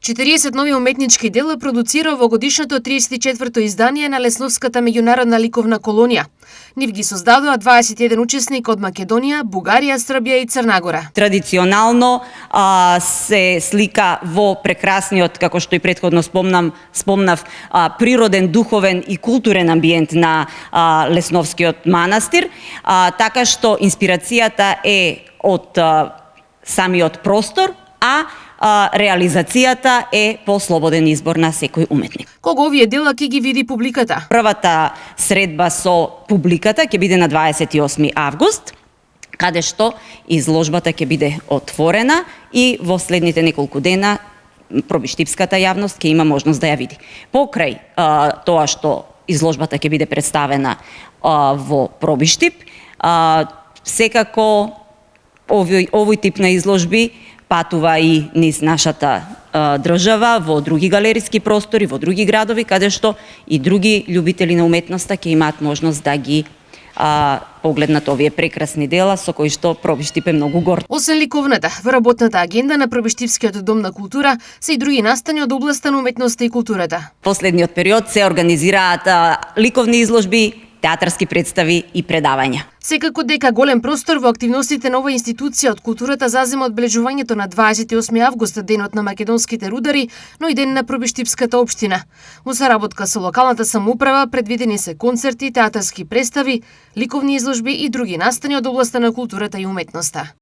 40 нови уметнички дела продуцира овогодишното 34-то издание на Лесновската меѓународна ликовна колонија. Нив ги создадоа 21 учесник од Македонија, Бугарија, Србија и Црна Гора. Традиционално се слика во прекрасниот, како што и претходно спомнав, природен, духовен и културен амбиент на Лесновскиот манастир, така што инспирацијата е од самиот простор, а реализацијата е по слободен избор на секој уметник. Кога овие дела ќе ги види публиката? Првата средба со публиката ќе биде на 28 август, каде што изложбата ќе биде отворена и во следните неколку дена пробиштипската јавност ќе има можност да ја види. Покрај тоа што изложбата ќе биде представена во Пробиштип, секако овој тип на изложби патува и низ нашата држава, во други галериски простори, во други градови, каде што и други љубители на уметноста ќе имаат можност да ги погледнат овие прекрасни дела со кои што Пробиштип е многу горд. Освен ликовната, во работната агенда на Пробиштипскиот дом на култура се и други настани од областа на уметноста и културата. Последниот период се организираат ликовни изложби, театарски представи и предавања. Секако дека голем простор во активностите на оваа институција од културата зазема одбележувањето на 28 август, денот на македонските рудари, но и ден на Пробиштипската општина. Во соработка со локалната самоуправа предвидени се концерти, театарски представи, ликовни изложби и други настани од областа на културата и уметноста.